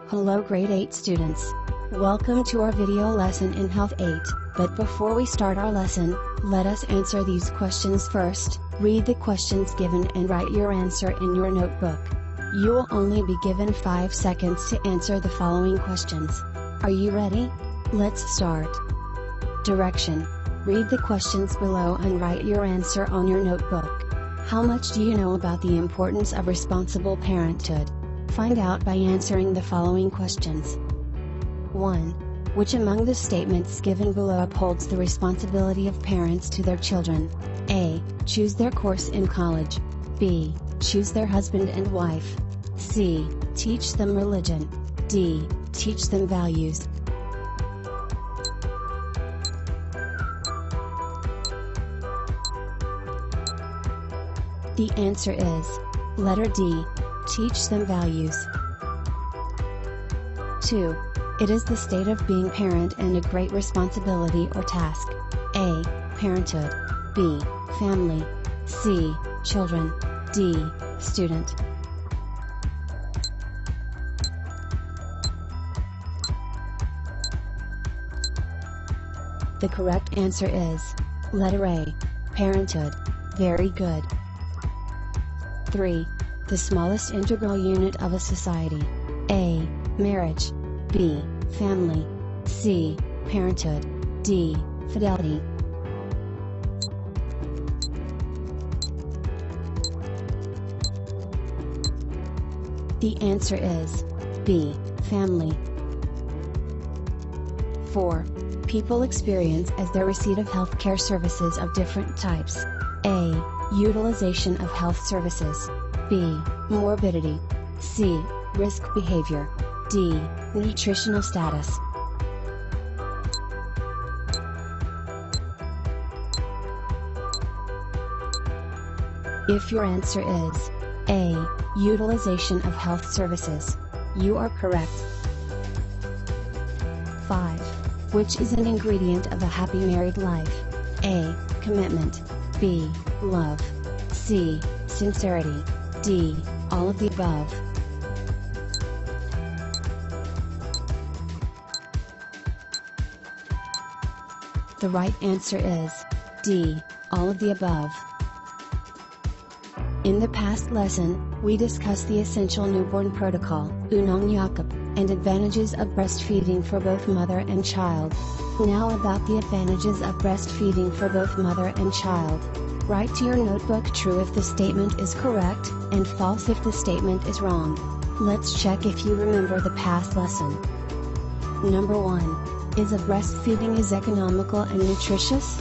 Hello grade 8 students. Welcome to our video lesson in Health 8, but before we start our lesson, let us answer these questions first. Read the questions given and write your answer in your notebook. You will only be given 5 seconds to answer the following questions. Are you ready? Let's start. Direction. Read the questions below and write your answer on your notebook. How much do you know about the importance of responsible parenthood? Find out by answering the following questions. 1. Which among the statements given below upholds the responsibility of parents to their children? A. Choose their course in college. B. Choose their husband and wife. C. Teach them religion. D. Teach them values. The answer is letter D. Teach them values. 2. It is the state of being parent and a great responsibility or task. A. Parenthood. B. Family. C. Children. D. Student. The correct answer is letter A. Parenthood. Very good. 3. The smallest integral unit of a society. A. Marriage. B. Family. C. Parenthood. D. Fidelity. The answer is B. Family. 4. People experience as their receipt of healthcare services of different types. A. Utilization of health services. B. Morbidity. C. Risk behavior. D. Nutritional status. If your answer is A. Utilization of health services, you are correct. 5. Which is an ingredient of a happy married life? A. Commitment. B. Love. C. Sincerity. D. All of the above. The right answer is D. All of the above. In the past lesson, we discussed the essential newborn protocol, Unang Yakap, and advantages of breastfeeding for both mother and child. Now about the advantages of breastfeeding for both mother and child. Write to your notebook true if the statement is correct, and false if the statement is wrong. Let's check if you remember the past lesson. Number 1. Is breastfeeding is economical and nutritious?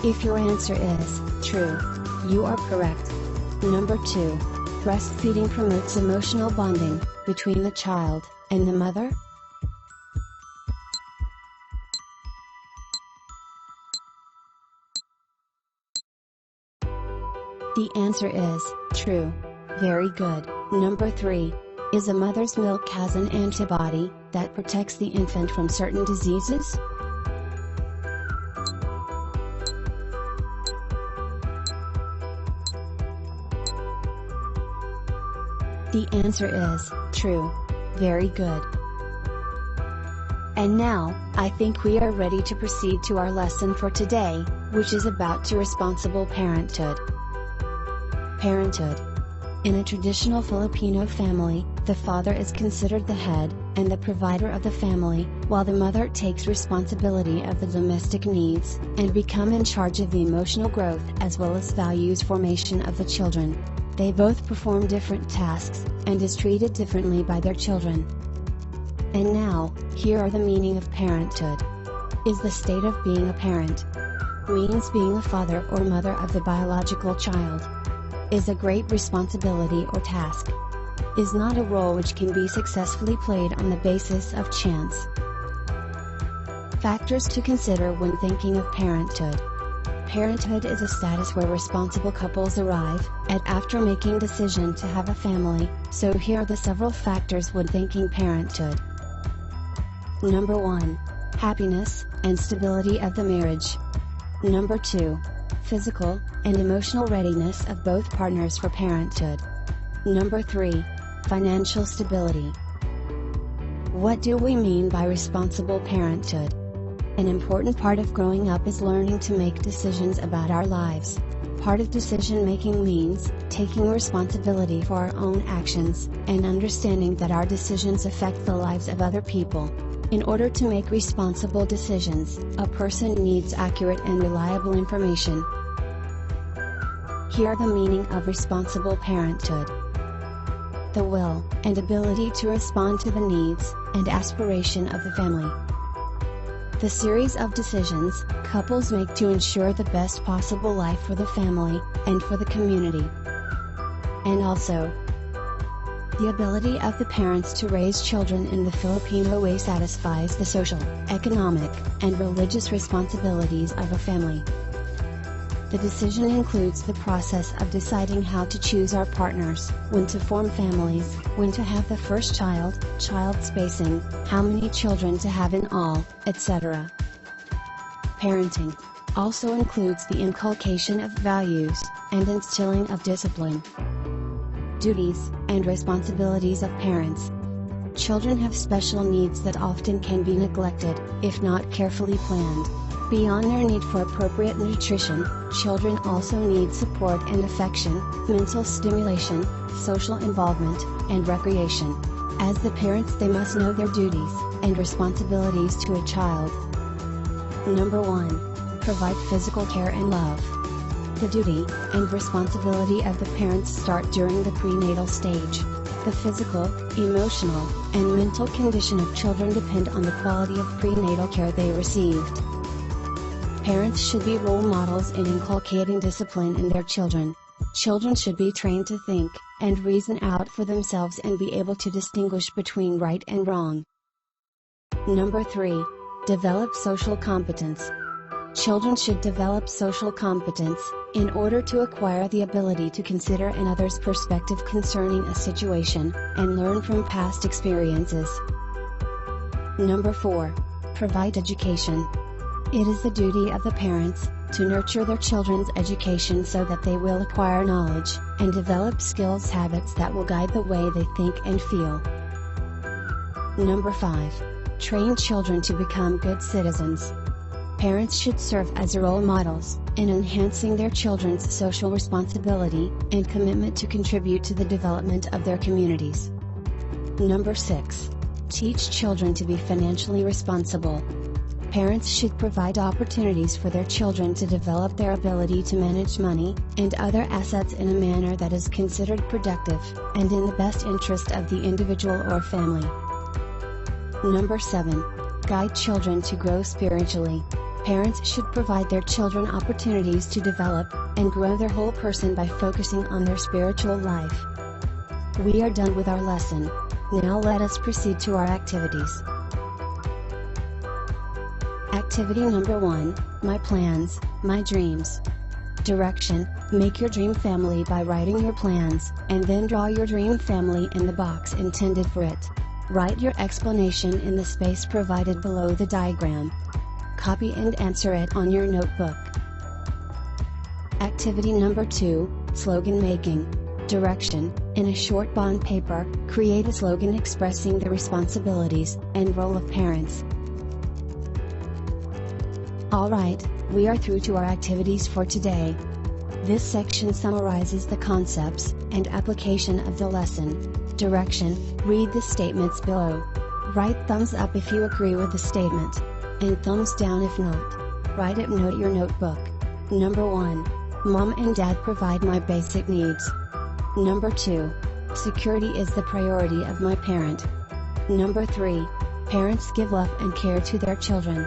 If your answer is true, you are correct. Number 2. Breastfeeding promotes emotional bonding between the child and the mother? The answer is true. Very good. Number 3. Is a mother's milk has an antibody that protects the infant from certain diseases? The answer is true. Very good. And now, I think we are ready to proceed to our lesson for today, which is about responsible parenthood. Parenthood. In a traditional Filipino family, the father is considered the head and the provider of the family, while the mother takes responsibility of the domestic needs and become in charge of the emotional growth as well as values formation of the children. They both perform different tasks, and is treated differently by their children. And now, here are the meaning of parenthood. Is the state of being a parent. Means being a father or mother of the biological child. Is a great responsibility or task. Is not a role which can be successfully played on the basis of chance. Factors to consider when thinking of parenthood. Parenthood is a status where responsible couples arrive at after making decision to have a family, so here are the several factors when thinking parenthood. Number 1. Happiness and stability of the marriage. Number 2. Physical and emotional readiness of both partners for parenthood. Number 3. Financial stability. What do we mean by responsible parenthood? An important part of growing up is learning to make decisions about our lives. Part of decision-making means taking responsibility for our own actions, and understanding that our decisions affect the lives of other people. In order to make responsible decisions, a person needs accurate and reliable information. Here are the meaning of responsible parenthood. The will and ability to respond to the needs and aspiration of the family. The series of decisions couples make to ensure the best possible life for the family and for the community. And also, the ability of the parents to raise children in the Filipino way satisfies the social, economic, and religious responsibilities of a family. The decision includes the process of deciding how to choose our partners, when to form families, when to have the first child, child spacing, how many children to have in all, etc. Parenting also includes the inculcation of values and instilling of discipline. Duties and responsibilities of parents. Children have special needs that often can be neglected, if not carefully planned. Beyond their need for appropriate nutrition, children also need support and affection, mental stimulation, social involvement, and recreation. As the parents, they must know their duties and responsibilities to a child. Number 1. Provide physical care and love. The duty and responsibility of the parents start during the prenatal stage. The physical, emotional, and mental condition of children depend on the quality of prenatal care they received. Parents should be role models in inculcating discipline in their children. Children should be trained to think and reason out for themselves and be able to distinguish between right and wrong. Number 3. Develop social competence. Children should develop social competence in order to acquire the ability to consider another's perspective concerning a situation and learn from past experiences. Number 4. Provide education. It is the duty of the parents to nurture their children's education so that they will acquire knowledge and develop skills habits that will guide the way they think and feel. Number 5. Train children to become good citizens. Parents should serve as role models in enhancing their children's social responsibility and commitment to contribute to the development of their communities. Number 6. Teach children to be financially responsible. Parents should provide opportunities for their children to develop their ability to manage money and other assets in a manner that is considered productive and in the best interest of the individual or family. Number 7. Guide children to grow spiritually. Parents should provide their children opportunities to develop and grow their whole person by focusing on their spiritual life. We are done with our lesson. Now let us proceed to our activities. Activity number 1, My Plans, My Dreams. Direction: make your dream family by writing your plans, and then draw your dream family in the box intended for it. Write your explanation in the space provided below the diagram. Copy and answer it on your notebook. Activity number 2, Slogan Making. Direction: in a short bond paper, create a slogan expressing the responsibilities and role of parents. Alright, we are through to our activities for today. This section summarizes the concepts and application of the lesson. Direction: read the statements below. Write thumbs up if you agree with the statement, and thumbs down if not. Write it note your notebook. Number 1. Mom and Dad provide my basic needs. Number 2. Security is the priority of my parent. Number 3. Parents give love and care to their children.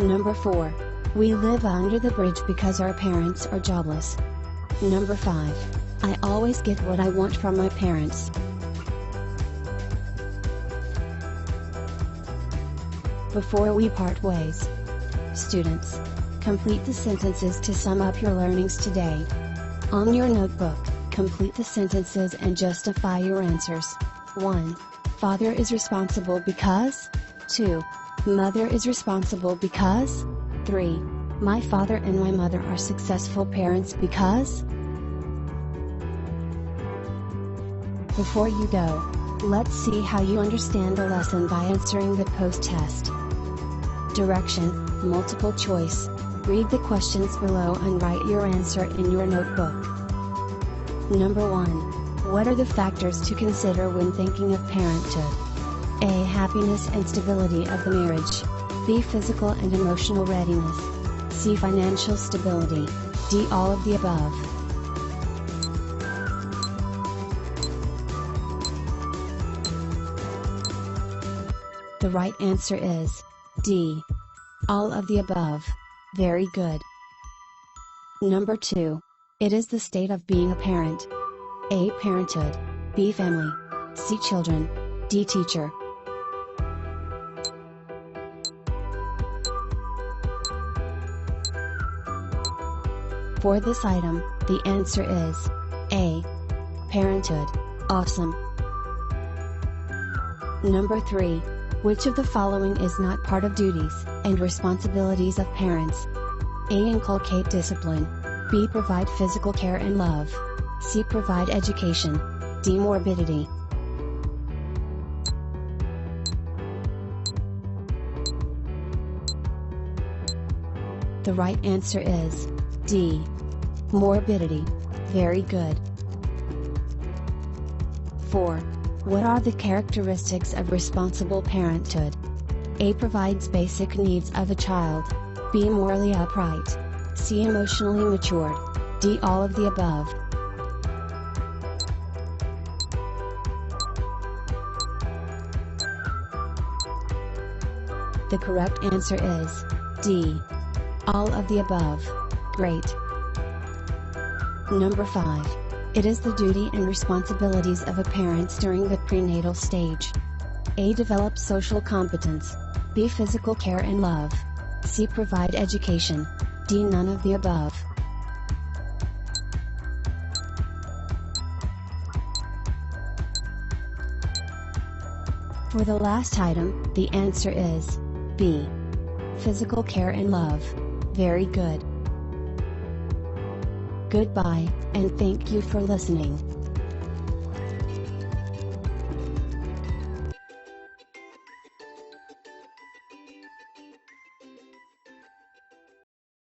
Number 4. We live under the bridge because our parents are jobless. Number 5. I always get what I want from my parents. Before we part ways, students, Complete the sentences to sum up your learnings today. On your notebook, complete the sentences and justify your answers. 1. Father is responsible because. 2. Mother is responsible because. 3. My father and my mother are successful parents because. Before you go, let's see how you understand the lesson by answering the post-test. Direction, multiple choice. Read the questions below and write your answer in your notebook. Number 1. What are the factors to consider when thinking of parenthood? A. Happiness and stability of the marriage. B. Physical and emotional readiness. C. Financial stability. D. All of the above. The right answer is D. All of the above. Very good. Number 2. It is the state of being a parent. A. Parenthood. B. Family. C. Children. D. Teacher. For this item, the answer is A. Parenthood. Awesome. Number 3. Which of the following is not part of duties and responsibilities of parents? A. Inculcate discipline. B. Provide physical care and love. C. Provide education. D. Morbidity. The right answer is D. Morbidity. Very good. 4. What are the characteristics of responsible parenthood? A. Provides basic needs of a child. B. Morally upright. C. Emotionally matured. D. All of the above. The correct answer is D. All of the above. Great. Number 5. It is the duty and responsibilities of a parent during the prenatal stage. A. Develop social competence. B. Physical care and love. C. Provide education. D. None of the above. For the last item, the answer is B. Physical care and love. Very good. Goodbye, and thank you for listening.